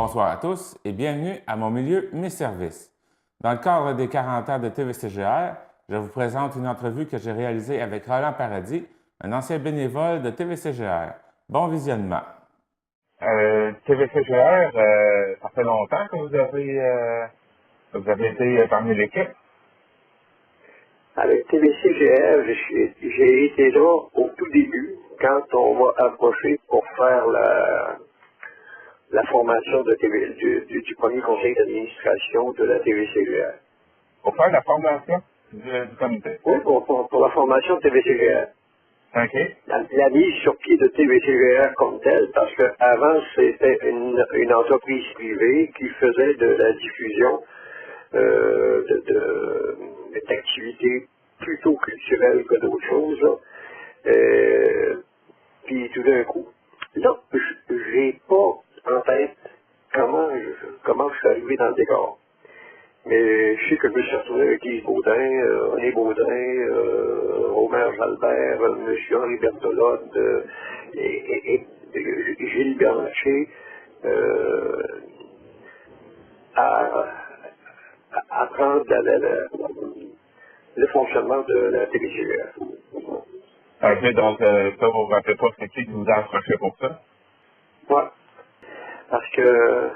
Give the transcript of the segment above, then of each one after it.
Bonsoir à tous et bienvenue à Mon milieu, mes services. Dans le cadre des 40 ans de TVCGR, je vous présente une entrevue que j'ai réalisée avec Roland Paradis, un ancien bénévole de TVCGR. Bon visionnement. TVCGR, ça fait longtemps que vous avez été parmi l'équipe. Avec TVCGR, j'ai été là au tout début, quand on m'a approché pour faire la formation de du premier conseil d'administration de la TVCGR. Pour faire la formation du comité. Oui, pour la formation de TVCGR. OK. La mise sur pied de TVCGR comme telle, parce qu'avant, c'était une entreprise privée qui faisait de la diffusion d'activités plutôt culturelles que d'autres choses. Puis tout d'un coup, là, j'ai pas en tête comment je suis arrivé dans le décor. Mais je sais que je me suis retrouvé avec Yves Baudin, René Baudin, Omer Jalbert, M. Henri Bertolotte, et Gilles Bernachet, à apprendre le fonctionnement de la TVCGR. OK, donc ça, vous ne rappelez pas c'est qui vous a approché pour ça? Oui, parce que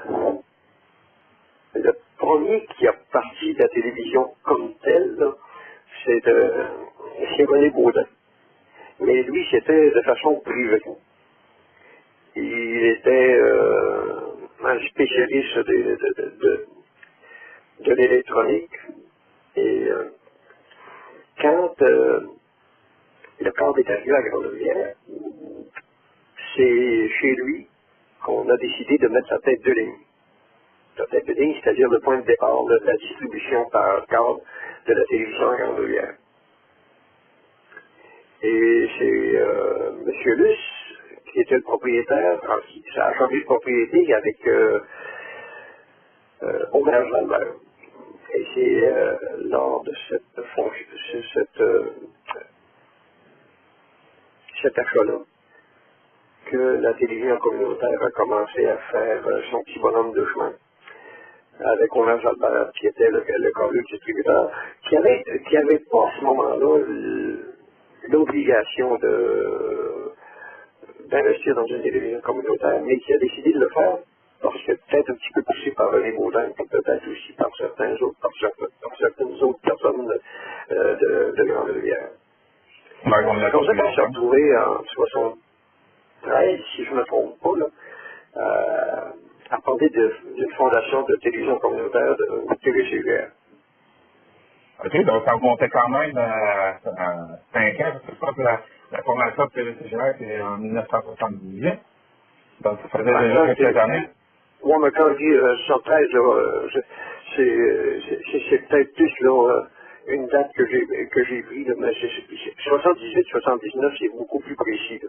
le premier qui a parti de la télévision comme telle, c'est René Baudin. Mais lui, c'était de façon privée. Il était un spécialiste de l'électronique. Et quand le corps est arrivé à Grande-Rivière, c'est chez lui qu'on a décidé de mettre sa tête de ligne. La tête de ligne, c'est-à-dire le point de départ de la distribution par câble de la télévision à Grande-Rivière. Et c'est M. Luce qui était le propriétaire. Ça a changé de propriété avec Omer Jalbert. Et c'est lors de cet achat-là que la télévision communautaire a commencé à faire son petit bonhomme de chemin avec Omer Jalbert, qui était le corps distributeur, qui avait pas à ce moment-là l'obligation d'investir dans une télévision communautaire, mais qui a décidé de le faire parce que peut-être un petit peu poussé par René Baudin, peut-être aussi par certaines autres personnes de Grande-Rivière. C'est comme ça qu'on s'est retrouvé en 73, si je ne me trompe pas, là, à parler d'une fondation de télévision communautaire de TVCGR. OK, donc ça remontait quand même à 5 ans, parce que je pense que la formation de TVCGR, c'est en 1978. Donc ça faisait déjà quelques années. Oui, mais quand je dis 73, c'est peut-être plus là, une date que j'ai prise, mais 78, 79, c'est beaucoup plus précis.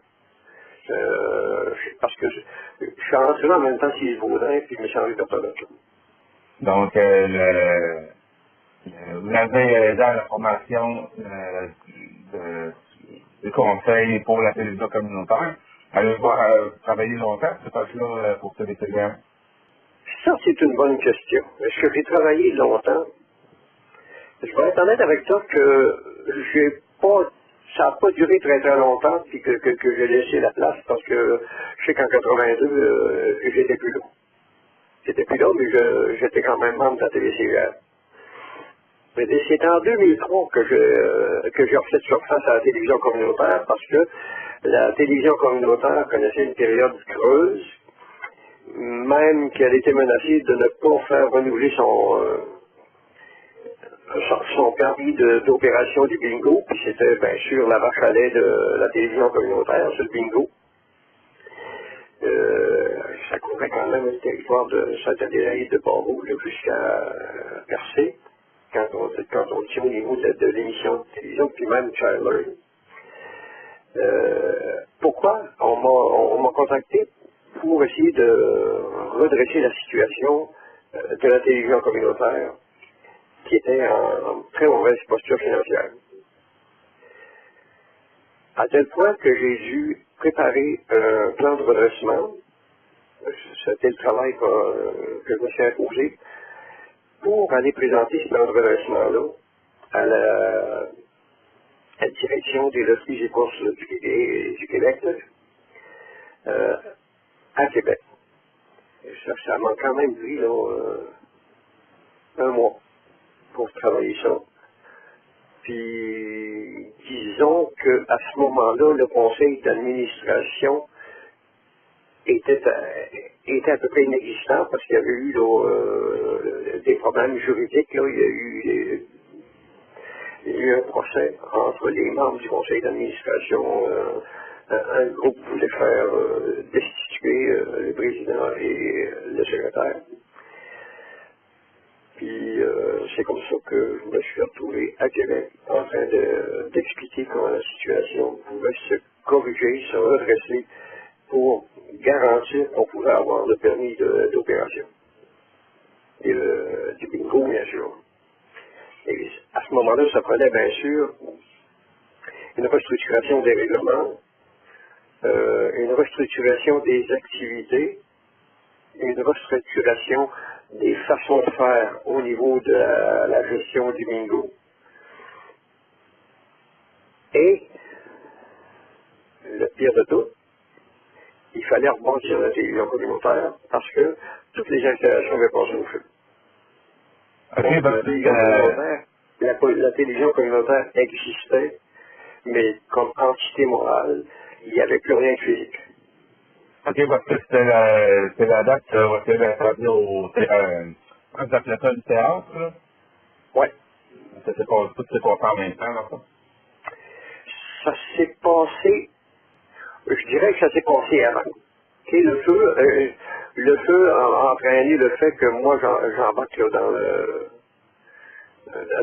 Parce que je suis rentré là en même temps qu'Yves Baudin et M. Henri Bertolotte. Donc, vous avez dans la formation du conseil pour la télévision communautaire. Allez-vous travailler longtemps, c'est pas là pour TVCGR? Ça, c'est une bonne question. Est-ce que j'ai travaillé longtemps? Je vais être honnête avec toi que ça n'a pas duré très très longtemps, puis que j'ai laissé la place, parce que je sais qu'en 82, j'étais plus là. J'étais plus là, mais j'étais quand même membre de la TVCGR. Mais c'est en 2003 que j'ai refait surface à la télévision communautaire, parce que la télévision communautaire connaissait une période creuse, même qu'elle était menacée de ne pas faire renouveler son permis d'opération du bingo, puis c'était bien sûr la vache à lait de la télévision communautaire, c'est le bingo. Ça couvrait quand même le territoire de Sainte-Adélaïde de Barreau jusqu'à Percé, quand on tient au niveau de l'émission de télévision, puis même Chandler. Pourquoi on m'a contacté pour essayer de redresser la situation de la télévision communautaire, qui était en très mauvaise posture financière. À tel point que j'ai dû préparer un plan de redressement c'était le travail que je me suis imposé pour aller présenter ce plan de redressement-là à la direction des loteries et courses du Québec, à Québec. Ça m'a quand même pris là, un mois pour travailler ça. Puis, disons qu'à ce moment-là, le conseil d'administration était à peu près inexistant parce qu'il y avait eu là, des problèmes juridiques. Là. Il y a eu un procès entre les membres du conseil d'administration. Un groupe voulait faire destituer le président et le secrétaire. Puis c'est comme ça que je me suis retrouvé à Québec en train d'expliquer comment la situation pouvait se corriger, se redresser pour garantir qu'on pouvait avoir le permis d'opération. Et du bingo, bien sûr. Et à ce moment-là, ça prenait bien sûr une restructuration des règlements, une restructuration des activités, une restructuration des façons de faire au niveau de la gestion du bingo. Et, le pire de tout, il fallait rebondir la télévision communautaire parce que toutes les installations avaient passé au feu. OK, Donc, la télévision communautaire existait, mais comme entité morale, il n'y avait plus rien de physique. OK, parce que c'était la date où vous avez au quand vous appelez ça le théâtre, là? Ouais. Tout s'est passé en même temps, là, ça? Ça s'est passé, je dirais que ça s'est passé avant. Okay, le feu a entraîné le fait que moi j'embarque là,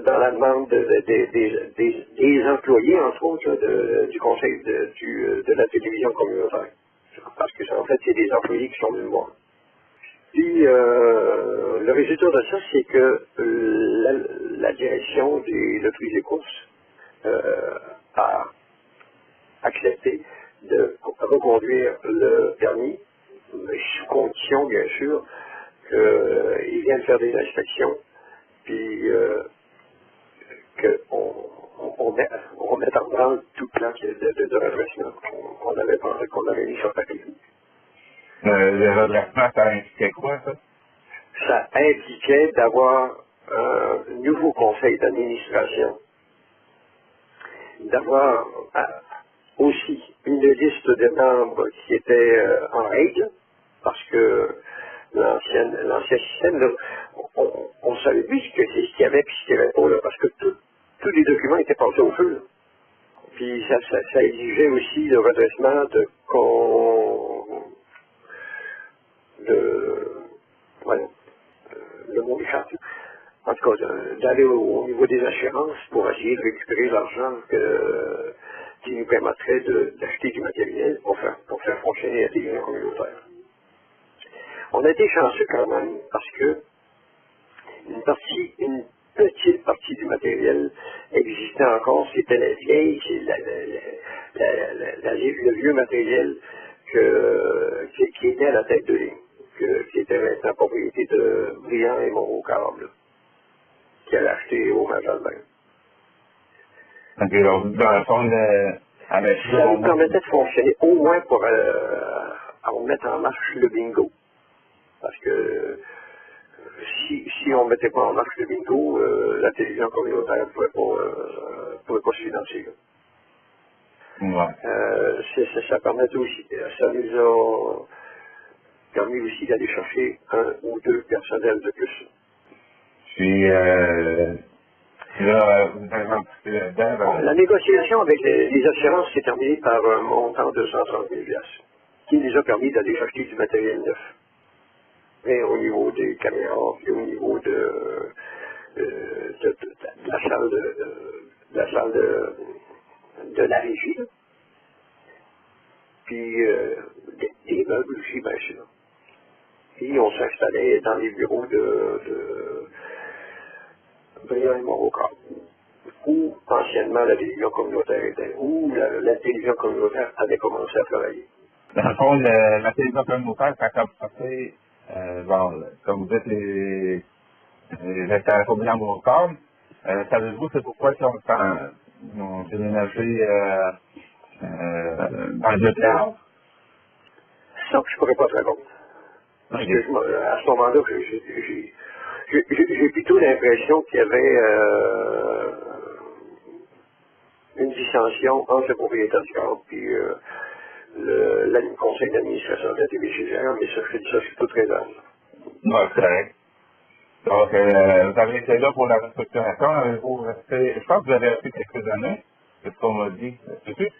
dans la demande des employés, entre autres, là, du conseil de la télévision communautaire. Parce que en fait, c'est des employés qui sont venus me voir. Puis le résultat de ça, c'est que la direction des loteries et courses a accepté de reconduire le permis, mais sous condition, bien sûr, qu'ils viennent faire des inspections, puis qu'on mette en branle tout le plan de redressement qu'on avait mis sur papier. Le redressement, ça impliquait quoi, ça? Ça impliquait d'avoir un nouveau conseil d'administration, d'avoir aussi une liste de membres qui était en règle, parce que l'ancien système, là, on savait plus ce qu'il y avait et ce qu'il n'y avait pas, là, parce que tous les documents étaient passés au feu. Là. Puis ça exigeait aussi le redressement le mot échappe. En tout cas, d'aller au niveau des assurances pour essayer de récupérer l'argent qui nous permettrait d'acheter du matériel pour faire fonctionner la télévision communautaire. On a été chanceux quand même parce que une petite partie du matériel existait encore, c'était la vieille, le vieux matériel qui était à la tête de ligne, qui était maintenant propriété de Briand et Montcalm, qui a acheté au Majalbin. OK, donc, dans le fond, ça nous permettait de fonctionner au moins pour mettre en marche le bingo. Parce que si on ne mettait pas en marche le bingo, la télévision communautaire ne pouvait pas se financer. Ouais. Ça permettait aussi, ça nous a permis aussi d'aller chercher un ou deux personnels de plus. Puis, là, vous avez embarqué là-dedans. La négociation avec les assurances s'est terminée par un montant de 130 000 $, qui nous a permis d'aller chercher du matériel neuf. Et au niveau des caméras, puis au niveau de la salle de la régie, puis des meubles aussi, bien sûr. Puis on s'installait dans les bureaux de Briand et Montcalm, où anciennement la télévision communautaire était, où la télévision communautaire avait commencé à travailler. Dans le fond, la télévision communautaire, ça a commencé, bon, comme vous dites, les installations de lampe au câble. Savez-vous, c'est pourquoi ils ont déménagé dans le vieux théâtre? Ça, je pourrais pas te répondre. Parce que à ce moment-là, j'ai plutôt l'impression qu'il y avait une dissension entre le propriétaire du câble et le conseil d'administration de la TVCGR, mais ça, je dis ça, je suis tout très âge. Oui, c'est correct. Donc, vous avez été là pour la restructuration. Avez-vous resté, je pense que vous avez resté quelques années, c'est ce qu'on m'a dit. C'est-tu?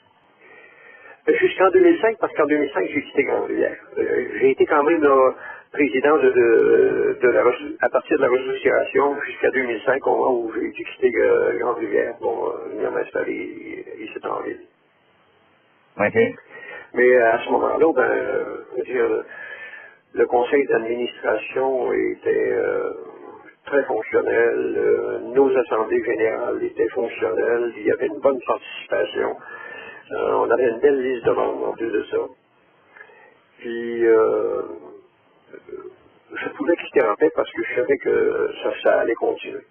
Jusqu'en 2005, parce qu'en 2005, j'ai quitté Grande-Rivière. J'ai été quand même là, président à partir de la restructuration jusqu'à 2005, au moment où j'ai dû quitter Grande-Rivière pour venir m'installer ici en ville. OK. Mais à ce moment-là, je veux dire, le conseil d'administration était très fonctionnel, nos assemblées générales étaient fonctionnelles, il y avait une bonne participation. On avait une belle liste de membres en plus de ça. Puis, je pouvais quitter en paix parce que je savais que ça allait continuer.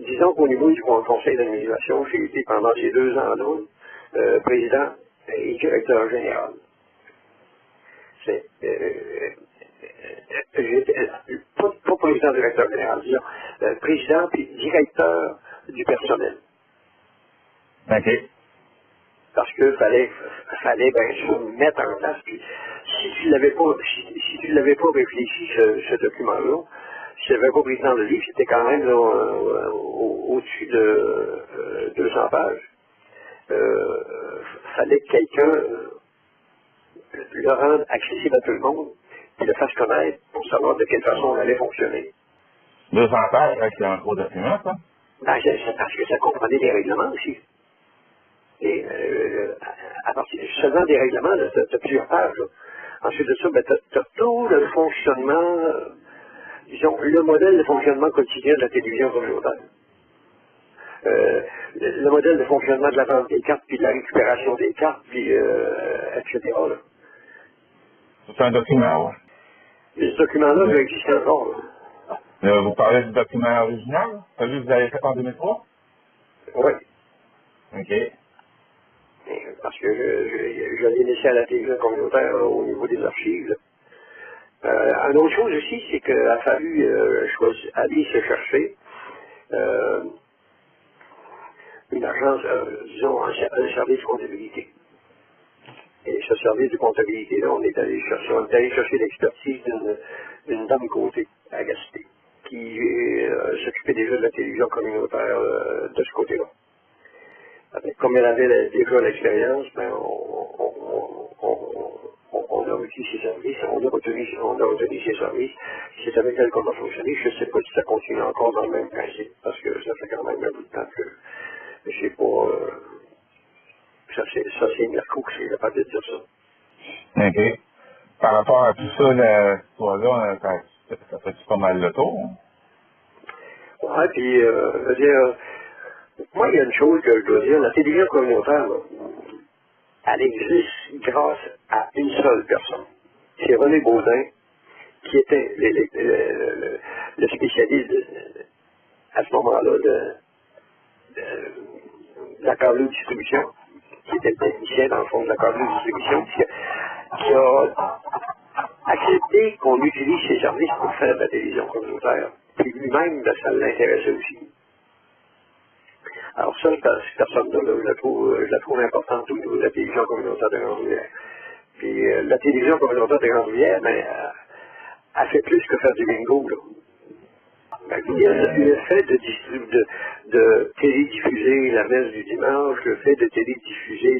Disons qu'au niveau du conseil d'administration, j'ai été pendant ces 2 ans-là président et directeur général. J'étais pas président directeur général, disons, président puis directeur du personnel. OK. Parce que fallait bien sûr mettre en place. Puis, si tu l'avais pas réfléchi, ce document-là, si tu n'avais pas pris le temps de lire, c'était quand même là, au-dessus de 200 pages. Fallait que quelqu'un le rende accessible à tout le monde, puis le fasse connaître pour savoir de quelle façon on allait fonctionner. 200 pages, c'est un gros document, ça? Ben, c'est parce que ça comprenait les règlements aussi. Et à partir seulement des règlements, tu as plusieurs pages. Là. Ensuite de ça, tu as tout le fonctionnement, disons, le modèle de fonctionnement quotidien de la télévision communautaire. Le modèle de fonctionnement de la vente des cartes, puis de la récupération des cartes, puis etc. Là. C'est un document, oui. Et ce document-là va exister encore. Là. Vous parlez du document original, celui que vous avez fait en 2003? Oui. OK. Parce que je l'ai laissé à la télévision communautaire au niveau des archives. Une autre chose aussi, c'est qu'il a fallu aller se chercher une agence, disons, un service de comptabilité. Et ce service de comptabilité-là, on est allé chercher l'expertise d'une dame côté à Gaspé, qui s'occupait déjà de la télévision communautaire de ce côté-là. Comme elle avait déjà l'expérience, on a requis ses services, on a retenu ses services. C'est avec elle qu'on a fonctionné. Je ne sais pas si ça continue encore dans le même principe, parce que ça fait quand même un bout de temps que je sais pas. Ça c'est Mirko qui est capable de dire ça. OK. Par rapport à tout ça, l'histoire-là, ça fait pas mal le tour. Ouais, puis, je veux dire, moi, il y a une chose que je dois dire, la télévision communautaire, là, elle existe grâce à une seule personne. C'est René Baudin, qui était le spécialiste à ce moment-là de la câble distribution, qui était le technicien dans le fond de la câble distribution, qui a accepté qu'on utilise ses services pour faire de la télévision communautaire. Puis lui-même, ça l'intéressait aussi. Alors ça, cette personne-là, je la trouve importante au niveau de la télévision communautaire de Grande-Rivière. Puis la télévision communautaire de Grande-Rivière, elle fait plus que faire du bingo, là. Le fait de télédiffuser la messe du dimanche, le fait de télédiffuser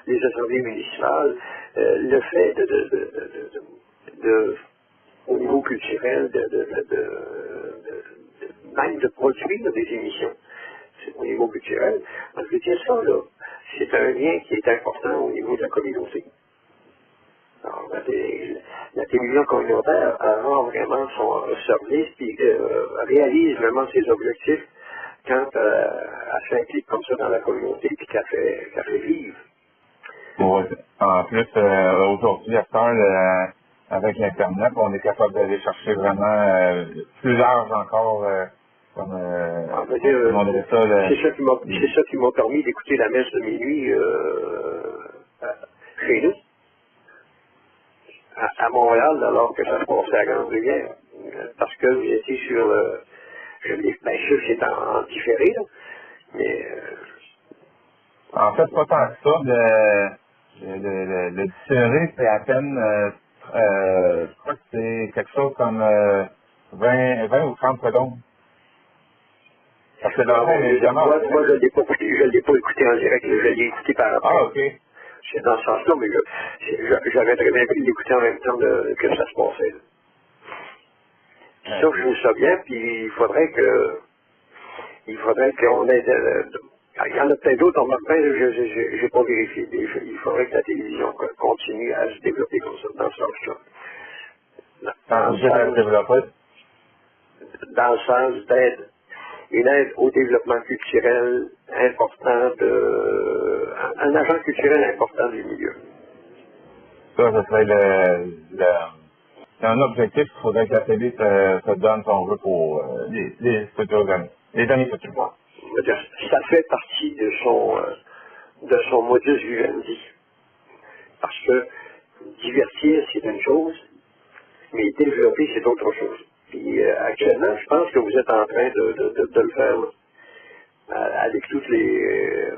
les assemblées municipales, le fait au niveau culturel, même de produire des émissions au niveau culturel. Donc, je veux dire ça, là, c'est un lien qui est important au niveau de la communauté. Alors, la télévision communautaire rend vraiment son service puis réalise vraiment ses objectifs quand elle s'implique comme ça dans la communauté puis qu'elle fait vivre. Oui. En En plus, aujourd'hui, à cette heure, avec l'Internet, on est capable d'aller chercher vraiment plus large encore, comme On va dire, on dirait ça. c'est ça qui m'a permis d'écouter la messe de minuit chez nous, à Montréal, alors que ça se passait à Grande-Rivière. Parce que j'étais sur bien sûr, c'est en différé, là, mais En fait, pas tant que ça. Le différé, c'est à peine, je crois que c'est quelque chose comme 20 ou 30 secondes. Parce que dans le fond, évidemment... moi, je ne l'ai pas écouté, en direct, je l'ai écouté par après. Ah, OK. C'est dans ce sens-là, mais j'avais très bien pu l'écouter en même temps que ça se passait. Puis ça, je trouve ça bien, puis il faudrait qu'on ait il y en a peut-être d'autres, en Martin, je n'ai pas vérifié. Mais il faudrait que la télévision continue à se développer comme ça, dans ce sens-là. Dans le sens d'aide. Une aide au développement culturel important, un agent culturel important du milieu. Ça serait c'est un objectif qu'il faudrait que la télé se donne, si on veut, pour les futures années. Les années futures. Ça fait partie de son modus vivendi. Parce que divertir, c'est une chose, mais développer, c'est autre chose. Puis actuellement, je pense que vous êtes en train de le faire là, avec toutes les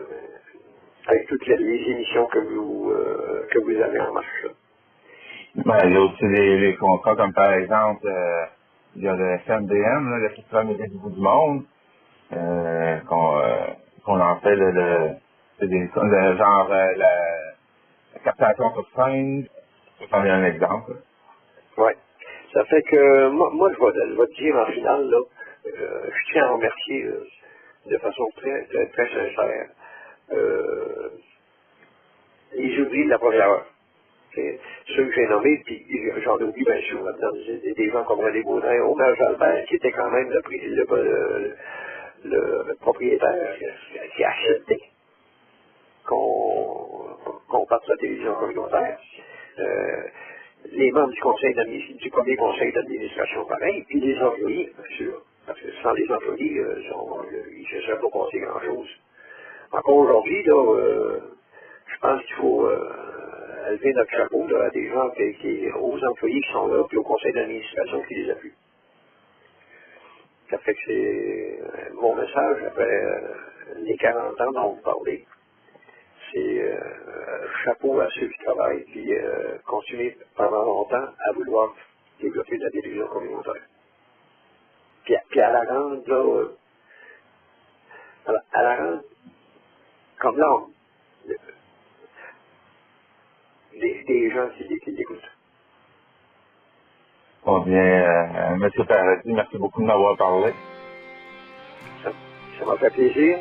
émissions que vous avez en marche. Là. Ben, il y a aussi les contrats comme par exemple, il y a le FMDM, là, le Festival musique du bout du monde, qu'on en fait le genre la captation sur scène, ça en est un exemple. Oui. Ça fait que moi je vais te dire en finale, là, je tiens à remercier de façon très, très, très sincère les ouvriers de la première heure. C'est ceux que j'ai nommés, puis j'en oublie bien sûr là-dedans. Des gens comme René Baudin, Omer Jalbert, qui était quand même le propriétaire qui a accepté qu'on parte la télévision communautaire. Les membres du premier conseil d'administration, pareil, puis les employés, bien sûr. Parce que sans les employés, il ne se serait pas passé grand-chose. Encore aujourd'hui, là, je pense qu'il faut élever notre chapeau là, à des gens, aux employés qui sont là, puis au conseil d'administration qui les appuie. Ça fait que c'est mon message après les 40 ans dont vous parlez. C'est chapeau à ceux qui travaillent, puis continuer pendant longtemps à vouloir développer de la télévision communautaire. Puis à la rendre, là, à la rendre, comme là, des gens qui l'écoutent. Bon, bien, M. Paradis, merci beaucoup de m'avoir parlé. Ça m'a fait plaisir.